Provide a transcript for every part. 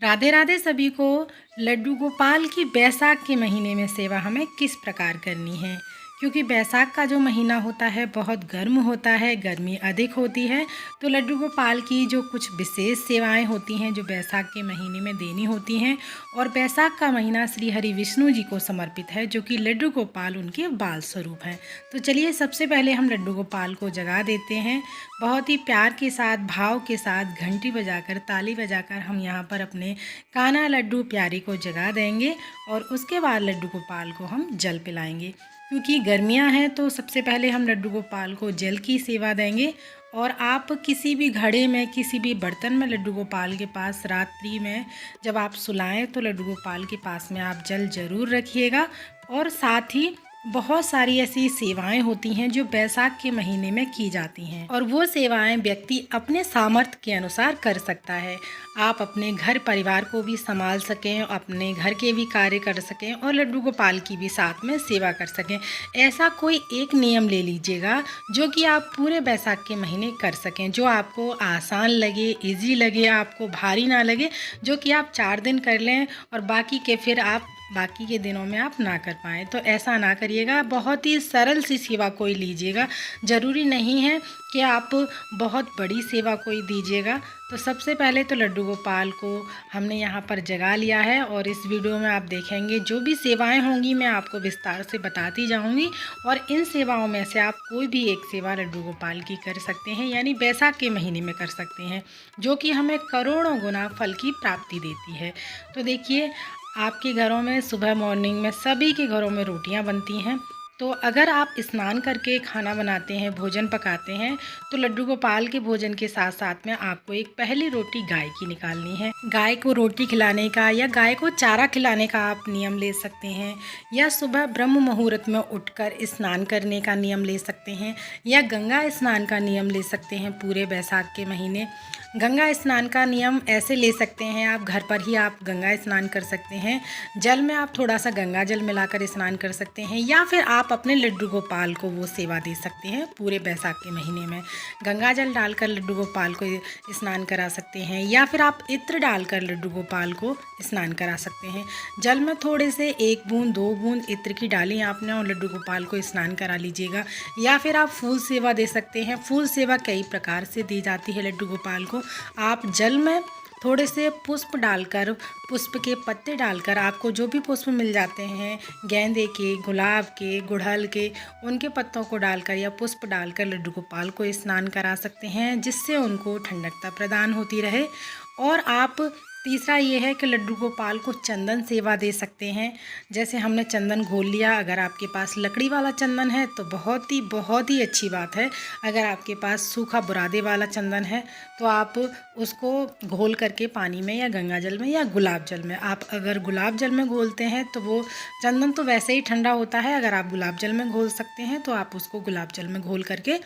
राधे राधे सभी को। लड्डू गोपाल की बैसाख के महीने में सेवा हमें किस प्रकार करनी है, क्योंकि बैसाख का जो महीना होता है बहुत गर्म होता है, गर्मी अधिक होती है। तो लड्डू गोपाल की जो कुछ विशेष सेवाएं होती हैं जो बैसाख के महीने में देनी होती हैं। और बैसाख का महीना श्री हरि विष्णु जी को समर्पित है, जो कि लड्डू गोपाल उनके बाल स्वरूप हैं। तो चलिए सबसे पहले हम लड्डू गोपाल को जगा देते हैं। बहुत ही प्यार के साथ, भाव के साथ घंटी बजाकर, ताली बजाकर हम यहाँ पर अपने कान्हा लड्डू प्यारी को जगा देंगे। और उसके बाद लड्डू गोपाल को हम जल पिलाएंगे। क्योंकि गर्मियाँ हैं तो सबसे पहले हम लड्डू गोपाल को जल की सेवा देंगे। और आप किसी भी घड़े में, किसी भी बर्तन में लड्डू गोपाल के पास रात्रि में जब आप सुलाएं तो लड्डू गोपाल के पास में आप जल ज़रूर रखिएगा। और साथ ही बहुत सारी ऐसी सेवाएं होती हैं जो बैसाख के महीने में की जाती हैं, और वो सेवाएं व्यक्ति अपने सामर्थ्य के अनुसार कर सकता है। आप अपने घर परिवार को भी संभाल सकें, अपने घर के भी कार्य कर सकें और लड्डू गोपाल की भी साथ में सेवा कर सकें। ऐसा कोई एक नियम ले लीजिएगा जो कि आप पूरे बैसाख के महीने कर सकें, जो आपको आसान लगे, इजी लगे, आपको भारी ना लगे, जो कि आप 4 दिन कर लें और बाकी के फिर आप बाकी के दिनों में आप ना कर पाएँ। तो ऐसा ना करिएगा, बहुत ही सरल सी सेवा कोई लीजिएगा। ज़रूरी नहीं है कि आप बहुत बड़ी सेवा कोई दीजिएगा। तो सबसे पहले तो लड्डू गोपाल को हमने यहाँ पर जगा लिया है, और इस वीडियो में आप देखेंगे जो भी सेवाएं होंगी मैं आपको विस्तार से बताती जाऊँगी। और इन सेवाओं में से आप कोई भी एक सेवा लड्डू गोपाल की कर सकते हैं, यानी बैसाख के महीने में कर सकते हैं, जो कि हमें करोड़ों गुना फल की प्राप्ति देती है। तो देखिए, आपके घरों में सुबह मॉर्निंग में सभी के घरों में रोटियां बनती हैं। तो अगर आप स्नान करके खाना बनाते हैं, भोजन पकाते हैं, तो लड्डू गोपाल के भोजन के साथ साथ में आपको एक पहली रोटी गाय की निकालनी है। गाय को रोटी खिलाने का या गाय को चारा खिलाने का आप नियम ले सकते हैं, या सुबह ब्रह्म मुहूर्त में उठकर स्नान करने का नियम ले सकते हैं, या गंगा स्नान का नियम ले सकते हैं। पूरे बैसाख के महीने गंगा स्नान का नियम ऐसे ले सकते हैं, आप घर पर ही आप गंगा स्नान कर सकते हैं। जल में आप थोड़ा सा गंगा जल मिलाकर स्नान कर सकते हैं, या फिर आप अपने लड्डू गोपाल को वो सेवा दे सकते हैं। पूरे बैसाख के महीने में गंगा जल डालकर लड्डू गोपाल को स्नान करा सकते हैं, या फिर आप इत्र डालकर लड्डू गोपाल को स्नान करा सकते हैं। जल में थोड़े से 1 बूंद 2 बूंद इत्र की डाली आपने और लड्डू गोपाल को स्नान करा लीजिएगा। या फिर आप फूल सेवा दे सकते हैं। फूल सेवा कई प्रकार से दी जाती है लड्डू गोपाल को। आप जल में थोड़े से पुष्प डालकर, पुष्प के पत्ते डालकर, आपको जो भी पुष्प मिल जाते हैं, गेंदे के, गुलाब के, गुड़हल के, उनके पत्तों को डालकर या पुष्प डालकर लड्डू गोपाल को स्नान करा सकते हैं, जिससे उनको ठंडकता प्रदान होती रहे। और आप तीसरा ये है कि लड्डू गोपाल को चंदन सेवा दे सकते हैं। जैसे हमने चंदन घोल लिया, अगर आपके पास लकड़ी वाला चंदन है तो बहुत ही अच्छी बात है। अगर आपके पास सूखा बुरादे वाला चंदन है तो आप उसको घोल करके पानी में या गंगा जल में या गुलाब जल में, आप अगर गुलाब जल में घोलते हैं तो वो चंदन तो वैसे ही ठंडा होता है, अगर आप गुलाब जल में घोल सकते हैं तो आप उसको गुलाब जल में घोल करके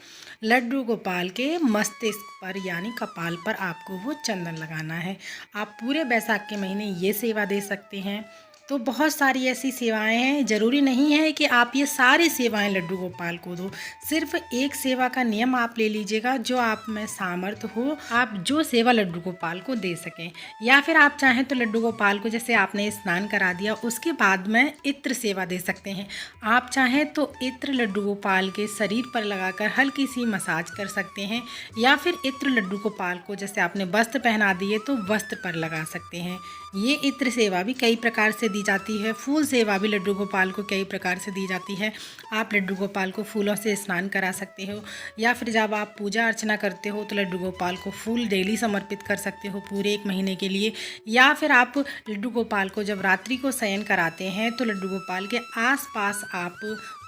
लड्डू गोपाल के मस्तिष्क पर यानी कपाल पर आपको वो चंदन लगाना है। आप पूरे बैसाख के महीने ये सेवा दे सकते हैं। तो बहुत सारी ऐसी सेवाएं हैं, ज़रूरी नहीं है कि आप ये सारी सेवाएं लड्डू गोपाल को दो। सिर्फ एक सेवा का नियम आप ले लीजिएगा, जो आप में सामर्थ्य हो, आप जो सेवा लड्डू गोपाल को दे सकें। या फिर आप चाहें तो लड्डू गोपाल को, जैसे आपने स्नान करा दिया उसके बाद में इत्र सेवा दे सकते हैं। आप चाहें तो इत्र लड्डू गोपाल के शरीर पर लगाकर हल्की सी मसाज कर सकते हैं, या फिर इत्र लड्डू गोपाल को, जैसे आपने वस्त्र पहना दिए तो वस्त्र पर लगा सकते हैं। ये इत्र सेवा भी कई प्रकार से दी जाती है। फूल सेवा भी लड्डू गोपाल को कई प्रकार से दी जाती है। आप लड्डू गोपाल को फूलों से स्नान करा सकते हो, या फिर जब आप पूजा अर्चना करते हो तो लड्डू गोपाल को फूल डेली समर्पित कर सकते हो पूरे 1 महीने के लिए। या फिर आप लड्डू गोपाल को जब रात्रि को शयन कराते हैं तो लड्डू गोपाल के आसपास आप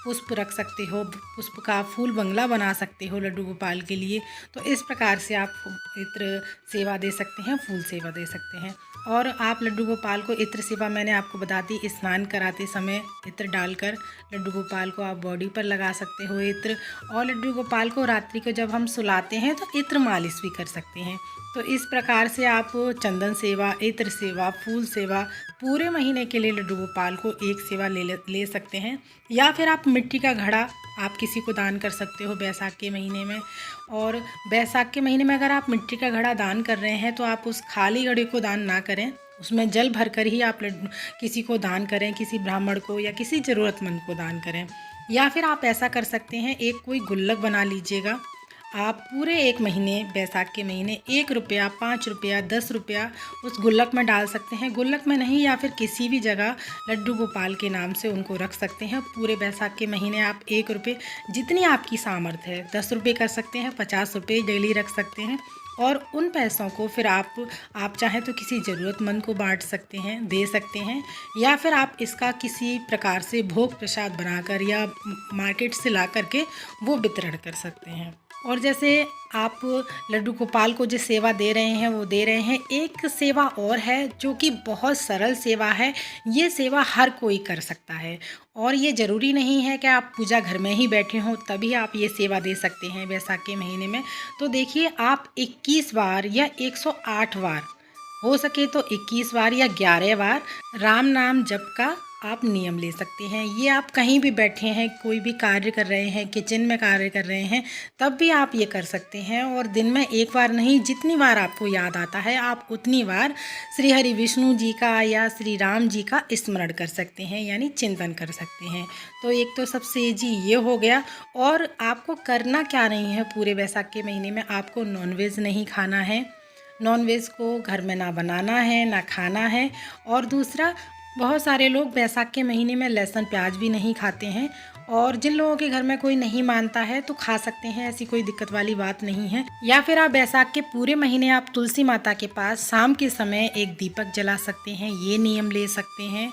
पुष्प रख सकते हो, पुष्प का फूल बंगला बना सकते हो लड्डू गोपाल के लिए। तो इस प्रकार से आप इत्र सेवा दे सकते हैं, फूल सेवा दे सकते हैं। और आप लड्डू गोपाल को इत्र सेवा मैंने आपको बता दी, स्नान कराते समय इत्र डालकर लड्डू गोपाल को आप बॉडी पर लगा सकते हो इत्र। और लड्डू गोपाल को रात्रि को जब हम सुलाते हैं तो इत्र मालिश भी कर सकते हैं। तो इस प्रकार से आप चंदन सेवा, इत्र सेवा, फूल सेवा पूरे महीने के लिए लड्डू गोपाल को एक सेवा ले सकते हैं। या फिर आप मिट्टी का घड़ा आप किसी को दान कर सकते हो बैसाख के महीने में। और बैसाख के महीने में अगर आप मिट्टी का घड़ा दान कर रहे हैं तो आप उस खाली घड़े को दान ना करें, उसमें जल भरकर ही आप किसी को दान करें, किसी ब्राह्मण को या किसी ज़रूरतमंद को दान करें। या फिर आप ऐसा कर सकते हैं, एक कोई गुल्लक बना लीजिएगा। आप पूरे 1 महीने, बैसाख के महीने 1 रुपया, 5 रुपया, 10 रुपया उस गुल्लक में डाल सकते हैं। गुल्लक में नहीं, या फिर किसी भी जगह लड्डू गोपाल के नाम से उनको रख सकते हैं। पूरे बैसाख के महीने आप 1 रुपये, जितनी आपकी सामर्थ्य है, 10 रुपये कर सकते हैं, 50 रुपये डेली रख सकते हैं। और उन पैसों को फिर आप चाहें तो किसी ज़रूरतमंद को बांट सकते हैं, दे सकते हैं, या फिर आप इसका किसी प्रकार से भोग प्रसाद बनाकर या मार्केट से ला करके वो वितरण कर सकते हैं। और जैसे आप लड्डू गोपाल को जो सेवा दे रहे हैं वो दे रहे हैं, एक सेवा और है जो कि बहुत सरल सेवा है। ये सेवा हर कोई कर सकता है और ये ज़रूरी नहीं है कि आप पूजा घर में ही बैठे हों तभी आप ये सेवा दे सकते हैं बैसाख के महीने में। तो देखिए, आप 21 बार या 108 बार, हो सके तो 21 बार या 11 बार राम नाम जप का आप नियम ले सकते हैं। ये आप कहीं भी बैठे हैं, कोई भी कार्य कर रहे हैं, किचन में कार्य कर रहे हैं, तब भी आप ये कर सकते हैं। और दिन में 1 बार नहीं, जितनी बार आपको याद आता है आप उतनी बार श्री हरि विष्णु जी का या श्री राम जी का स्मरण कर सकते हैं, यानी चिंतन कर सकते हैं। तो एक तो सबसे जी ये हो गया। और आपको करना क्या नहीं है, पूरे बैसाख के महीने में आपको नॉनवेज नहीं खाना है, नॉनवेज को घर में ना बनाना है ना खाना है। और दूसरा, बहुत सारे लोग बैसाख के महीने में लहसुन प्याज भी नहीं खाते हैं, और जिन लोगों के घर में कोई नहीं मानता है तो खा सकते हैं, ऐसी कोई दिक्कत वाली बात नहीं है। या फिर आप बैसाख के पूरे महीने आप तुलसी माता के पास शाम के समय एक दीपक जला सकते हैं, ये नियम ले सकते हैं।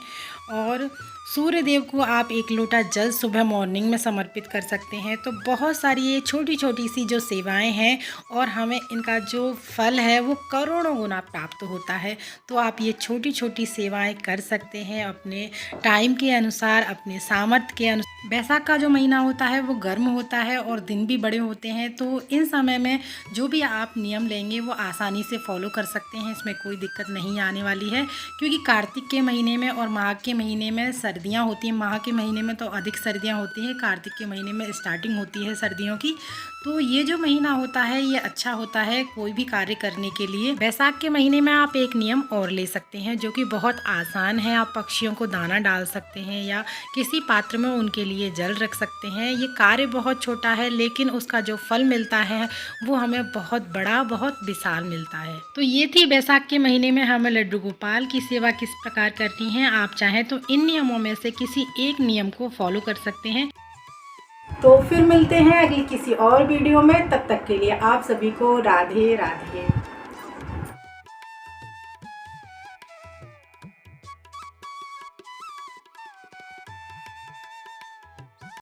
और सूर्य देव को आप 1 लोटा जल सुबह मॉर्निंग में समर्पित कर सकते हैं। तो बहुत सारी ये छोटी छोटी सी जो सेवाएं हैं और हमें इनका जो फल है वो करोड़ों गुना प्राप्त होता है। तो आप ये छोटी छोटी सेवाएं कर सकते हैं अपने टाइम के अनुसार, अपने सामर्थ्य के अनुसार। बैसाख का जो महीना होता है वो गर्म होता है और दिन भी बड़े होते हैं, तो इन समय में जो भी आप नियम लेंगे वो आसानी से फॉलो कर सकते हैं, इसमें कोई दिक्कत नहीं आने वाली है। क्योंकि कार्तिक के महीने में और माघ के महीने में सर्दियाँ होती हैं, माह के महीने में तो अधिक सर्दियाँ होती हैं, कार्तिक के महीने में स्टार्टिंग होती है सर्दियों की। तो ये जो महीना होता है ये अच्छा होता है कोई भी कार्य करने के लिए। बैसाख के महीने में आप एक नियम और ले सकते हैं जो कि बहुत आसान है। आप पक्षियों को दाना डाल सकते हैं या किसी पात्र में उनके लिए जल रख सकते हैं। ये कार्य बहुत छोटा है लेकिन उसका जो फल मिलता है वो हमें बहुत बड़ा, बहुत विशाल मिलता है। तो ये थी बैसाख के महीने में हमें लड्डू गोपाल की सेवा किस प्रकार करनी है। आप चाहें तो इन नियमों में से किसी एक नियम को फॉलो कर सकते हैं। तो फिर मिलते हैं अगली किसी और वीडियो में, तब तक के लिए आप सभी को राधे राधे।